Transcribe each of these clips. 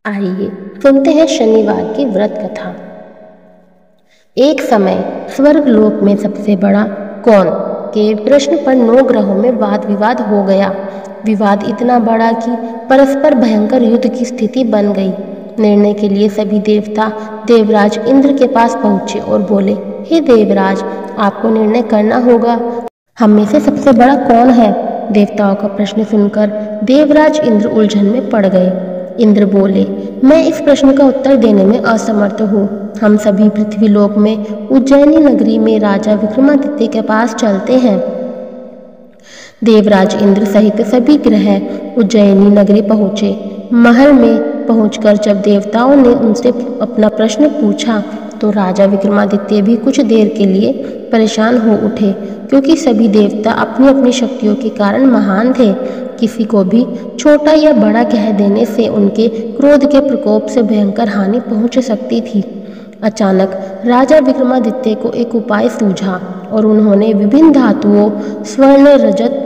आइए सुनते हैं शनिवार की व्रत कथा। एक समय स्वर्गलोक में सबसे बड़ा कौन के प्रश्न पर 9 ग्रहों में वाद विवाद हो गया। विवाद इतना बड़ा कि परस्पर भयंकर युद्ध की स्थिति बन गई। निर्णय के लिए सभी देवता देवराज इंद्र के पास पहुंचे और बोले, हे देवराज, आपको निर्णय करना होगा। हम में से सबसे बड़ा कौन है? देवताओं का प्रश्न सुनकर देवराज इंद्र उलझन में पड़ गए। इंद्र बोले, मैं इस प्रश्न का उत्तर देने में असमर्थ हूँ। हम सभी पृथ्वी लोक में उज्जैनी नगरी में राजा विक्रमादित्य के पास चलते हैं। देवराज इंद्र सहित सभी ग्रह उज्जैनी नगरी पहुँचे। महल में पहुंचकर जब देवताओं ने उनसे अपना प्रश्न पूछा तो राजा विक्रमादित्य भी कुछ देर के लिए परेशान हो उठे, क्योंकि सभी देवता अपनी अपनी शक्तियों के कारण महान थे। किसी को भी छोटा या बड़ा कह देने से उनके क्रोध के प्रकोप से भयंकर हानि पहुंच सकती थी। अचानक राजा विक्रमादित्य को एक उपाय सूझा और उन्होंने विभिन्न धातुओं स्वर्ण, रजत,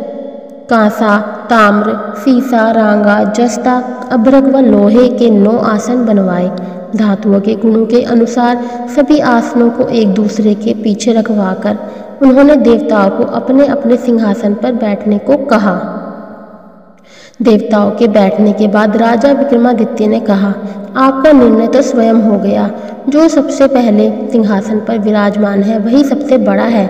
कांसा, ताम्र, सीसा, रांगा, जस्ता, अभ्रक व लोहे के 9 आसन बनवाए। धातुओं के गुणों के अनुसार सभी आसनों को एक दूसरे के पीछे रखवाकर उन्होंने देवताओं को अपने अपने सिंहासन पर बैठने को कहा। देवताओं के बैठने के बाद राजा विक्रमादित्य ने कहा, आपका निर्णय तो स्वयं हो गया। जो सबसे पहले सिंहासन पर विराजमान है वही सबसे बड़ा है।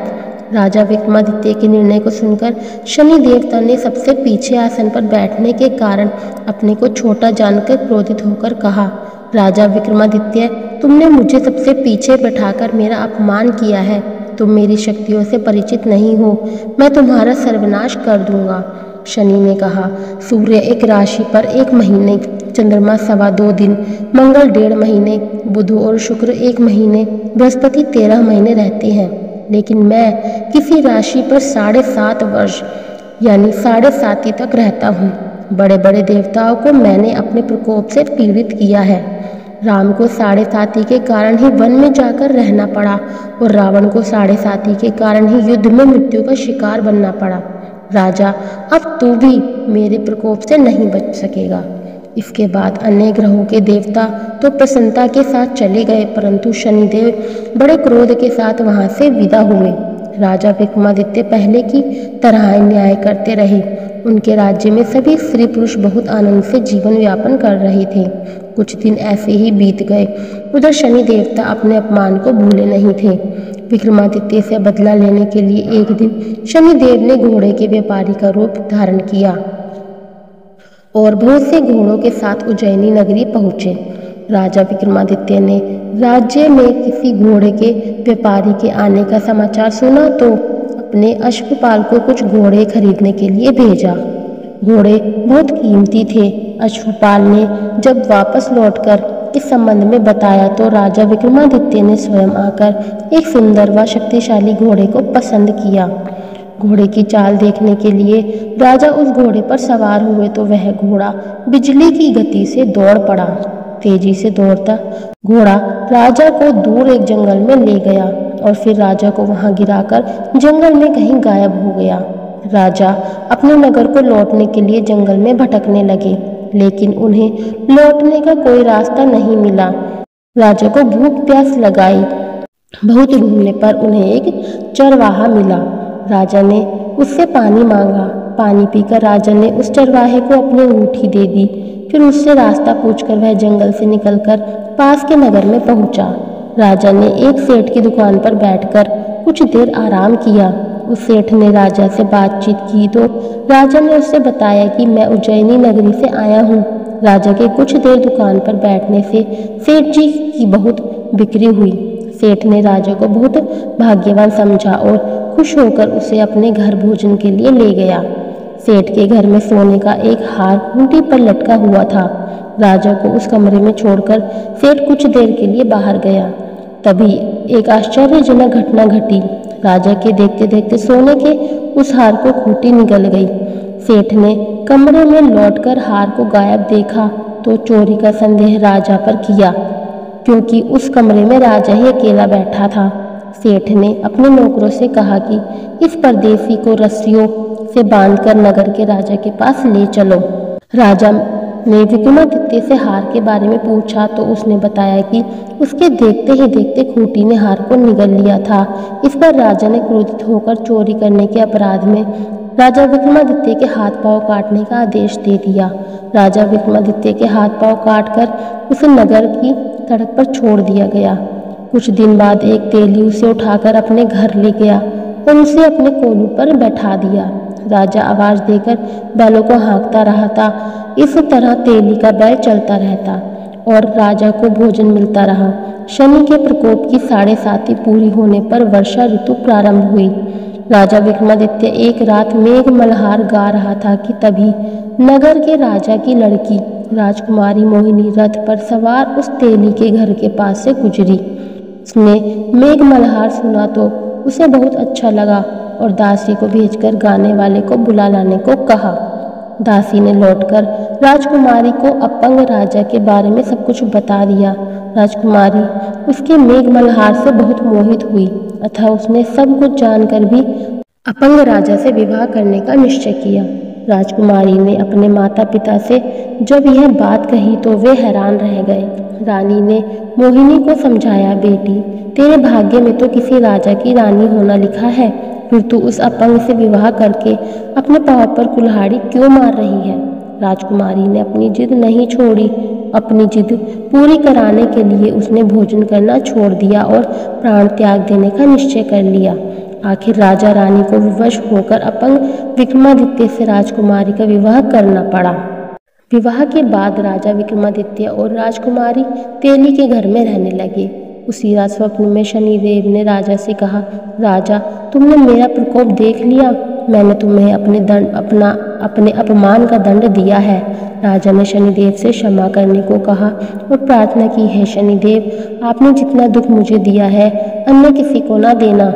राजा विक्रमादित्य के निर्णय को सुनकर शनि देवता ने सबसे पीछे आसन पर बैठने के कारण अपने को छोटा जानकर क्रोधित होकर कहा, राजा विक्रमादित्य, तुमने मुझे सबसे पीछे बैठाकर मेरा अपमान किया है। तुम मेरी शक्तियों से परिचित नहीं हो। मैं तुम्हारा सर्वनाश कर दूंगा। शनि ने कहा, सूर्य एक राशि पर 1 महीने, चंद्रमा 2.25 दिन, मंगल 1.5 महीने, बुध और शुक्र 1 महीने, बृहस्पति 13 महीने रहते हैं, लेकिन मैं किसी राशि पर 7.5 वर्ष यानी 7.5 तक रहता हूँ। बड़े बड़े देवताओं को मैंने अपने प्रकोप से पीड़ित किया है। राम को 7.5 के कारण ही वन में जाकर रहना पड़ा और रावण को 7.5 के कारण ही युद्ध में मृत्यु का शिकार बनना पड़ा। राजा, अब तू भी मेरे प्रकोप से नहीं बच सकेगा। इसके बाद अन्य ग्रहों के देवता तो प्रसन्नता के साथ चले गए, परंतु शनिदेव बड़े क्रोध के साथ वहां से विदा हुए। राजा विक्रमादित्य पहले की तरह न्याय करते रहे। उनके राज्य में सभी स्त्री पुरुष बहुत आनंद से जीवन यापन कर रहे थे। कुछ दिन ऐसे ही बीत गए। उधर शनि देवता अपने अपमान को भूले नहीं थे। विक्रमादित्य से बदला लेने के लिए एक दिन शनिदेव ने घोड़े के व्यापारी का रूप धारण किया और बहुत से घोड़ों के साथ उज्जैनी नगरी पहुंचे। राजा विक्रमादित्य ने राज्य में किसी घोड़े के व्यापारी के आने का समाचार सुना तो अपने अश्वपाल को कुछ घोड़े खरीदने के लिए भेजा। घोड़े बहुत कीमती थे। अश्वपाल ने जब वापस लौटकर इस संबंध में बताया तो राजा विक्रमादित्य ने स्वयं आकर एक सुंदर व शक्तिशाली घोड़े को पसंद किया। घोड़े की चाल देखने के लिए राजा उस घोड़े पर सवार हुए तो वह घोड़ा बिजली की गति से दौड़ पड़ा। तेजी से दौड़ता घोड़ा राजा को दूर एक जंगल में ले गया और फिर राजा को वहां गिराकर जंगल में कहीं गायब हो गया। राजा अपने नगर को लौटने के लिए जंगल में भटकने लगे, लेकिन उन्हें लौटने का कोई रास्ता नहीं मिला। राजा को भूख प्यास लगाई। बहुत ढूंढने पर उन्हें एक चरवाहा मिला। राजा ने उससे पानी मांगा। पानी पीकर राजा ने उस चरवाहे को अपनी अंगूठी दे दी। फिर उससे रास्ता पूछकर वह जंगल से निकलकर पास के नगर में पहुंचा। राजा ने एक सेठ की दुकान पर बैठकर कुछ देर आराम किया। उस सेठ ने राजा से बातचीत की तो राजा ने उससे बताया कि मैं उज्जैनी नगरी से आया हूँ। राजा के कुछ देर दुकान पर बैठने से सेठ जी की बहुत बिक्री हुई। सेठ ने राजा को बहुत भाग्यवान समझा और खुश होकर उसे अपने घर भोजन के लिए ले गया। सेठ के घर में सोने का एक हार खूंटी पर लटका हुआ था। राजा को उस कमरे में छोड़कर सेठ कुछ देर के लिए बाहर गया। तभी एक आश्चर्यजनक घटना घटी। राजा के देखते देखते सोने के उस हार को खूंटी निगल गई। सेठ ने कमरे में लौटकर हार को गायब देखा तो चोरी का संदेह राजा पर किया, क्योंकि उस कमरे में राजा ही अकेला बैठा था। सेठ ने अपने नौकरों से कहा कि इस परदेसी को रस्सियों से बांधकर नगर के राजा के पास ले चलो। राजा ने विक्रमादित्य से हार के बारे में पूछा तो उसने बताया कि उसके देखते ही देखते खूंटी ने हार को निगल लिया था। इस पर राजा ने क्रोधित होकर चोरी करने के अपराध में राजा विक्रमादित्य के हाथ पांव काटने का आदेश दे दिया। राजा विक्रमादित्य के हाथ पांव काटकर उसे नगर की सड़क पर छोड़ दिया गया। कुछ दिन बाद एक तेली उसे उठाकर अपने घर ले गया और उसे अपने कोलू पर बैठा दिया। राजा आवाज देकर बैलों को हाँकता रहा था। इस तरह तेली का बैल चलता रहता और राजा को भोजन मिलता रहा। शनि के प्रकोप की 7.5 पूरी होने पर वर्षा ऋतु प्रारंभ हुई। राजा विक्रमादित्य एक रात मेघ मल्हार गा रहा था कि तभी नगर के राजा की लड़की राजकुमारी मोहिनी रथ पर सवार उस तेली के घर के पास से गुजरी। उसने मेघ मल्हार सुना तो उसे बहुत अच्छा लगा और दासी को भेजकर गाने वाले को बुला लाने को कहा। दासी ने लौटकर राजकुमारी को अपंग राजा के बारे में सब कुछ बता दिया। राजकुमारी उसके मेघ मल्हार से बहुत मोहित हुई अतः उसने सब कुछ जानकर भी अपंग राजा से विवाह करने का निश्चय किया। राजकुमारी ने अपने माता पिता से जब यह बात कही तो वे हैरान रह गए। रानी ने मोहिनी को समझाया, बेटी तेरे भाग्य में तो किसी राजा की रानी होना लिखा है, फिर तू उस अपंग से विवाह करके अपने पाँव पर कुल्हाड़ी क्यों मार रही है। राजकुमारी ने अपनी जिद नहीं छोड़ी। अपनी जिद पूरी कराने के लिए उसने भोजन करना छोड़ दिया और प्राण त्याग देने का निश्चय कर लिया। आखिर राजा रानी को विवश होकर अपंग विक्रमादित्य से राजकुमारी का विवाह करना पड़ा। विवाह के बाद राजा विक्रमादित्य और राजकुमारी तेली के घर में रहने लगे। उसी रात स्वप्न में शनिदेव ने राजा से कहा, राजा तुमने मेरा प्रकोप देख लिया, मैंने तुम्हें अपने अपमान का दंड दिया है। राजा ने शनिदेव से क्षमा करने को कहा और प्रार्थना की है, शनिदेव आपने जितना दुख मुझे दिया है अन्य किसी को ना देना।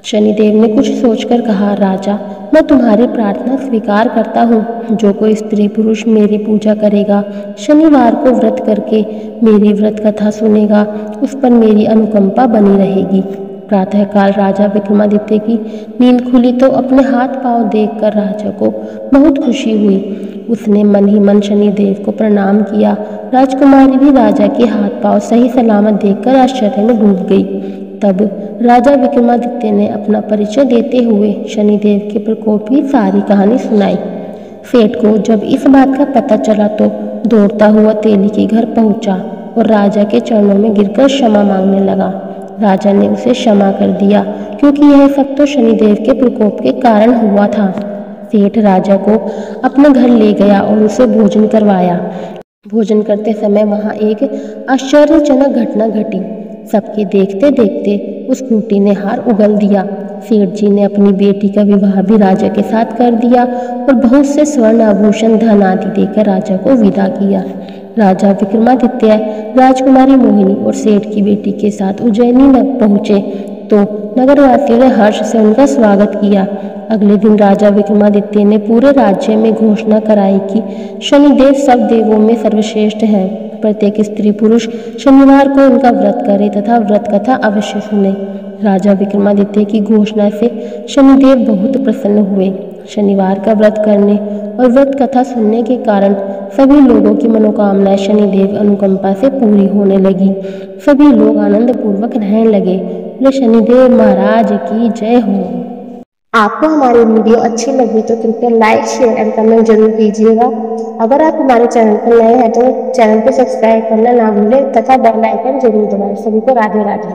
शनिदेव ने कुछ सोचकर कहा, राजा मैं तुम्हारी प्रार्थना स्वीकार करता हूँ। जो कोई स्त्री पुरुष मेरी पूजा करेगा, शनिवार को व्रत करके मेरी व्रत कथा सुनेगा, उस पर मेरी अनुकंपा बनी रहेगी। प्रातःकाल राजा विक्रमादित्य की नींद खुली तो अपने हाथ पांव देखकर राजा को बहुत खुशी हुई। उसने मन ही मन शनिदेव को प्रणाम किया। राजकुमारी भी राजा के हाथ पांव सही सलामत देखकर आश्चर्य में डूब गई। तब राजा विक्रमादित्य ने अपना परिचय देते हुए शनिदेव के प्रकोप की सारी कहानी सुनाई। सेठ को जब इस बात का पता चला तो दौड़ता हुआ तेली के घर पहुंचा और राजा के चरणों में गिरकर क्षमा मांगने लगा। राजा ने उसे क्षमा कर दिया क्योंकि यह सब तो शनिदेव के प्रकोप के कारण हुआ था। सेठ राजा को अपने घर ले गया और उसे भोजन करवाया। भोजन करते समय वहां एक आश्चर्यजनक घटना घटी। सबके देखते देखते उस खूंटी ने हार उगल दिया। सेठ जी ने अपनी बेटी का विवाह भी राजा के साथ कर दिया और बहुत से स्वर्ण आभूषण धन आदि देकर राजा को विदा किया। राजा विक्रमादित्य राजकुमारी मोहिनी और सेठ की बेटी के साथ उज्जैनी पहुंचे तो नगरवासियों ने हर्ष से उनका स्वागत किया। अगले दिन राजा विक्रमादित्य ने पूरे राज्य में घोषणा कराई कि शनिदेव सब देवों में सर्वश्रेष्ठ है। प्रत्येक स्त्री पुरुष शनिवार को उनका व्रत करे तथा व्रत कथा अवश्य सुने। राजा विक्रमादित्य की घोषणा से शनिदेव बहुत प्रसन्न हुए। शनिवार का व्रत करने और व्रत कथा सुनने के कारण सभी लोगों की मनोकामनाएं शनिदेव अनुकंपा से पूरी होने लगी। सभी लोग आनंद पूर्वक रहने लगे। बोले शनिदेव महाराज की जय हो। आपको हमारी वीडियो अच्छी लगी तो कृपया लाइक, शेयर एंड कमेंट जरूर कीजिएगा। अगर आप हमारे चैनल पर नए हैं तो चैनल को सब्सक्राइब करना ना भूलें तथा बेल आइकन जरूर दबाएं। सभी को राधे राधे।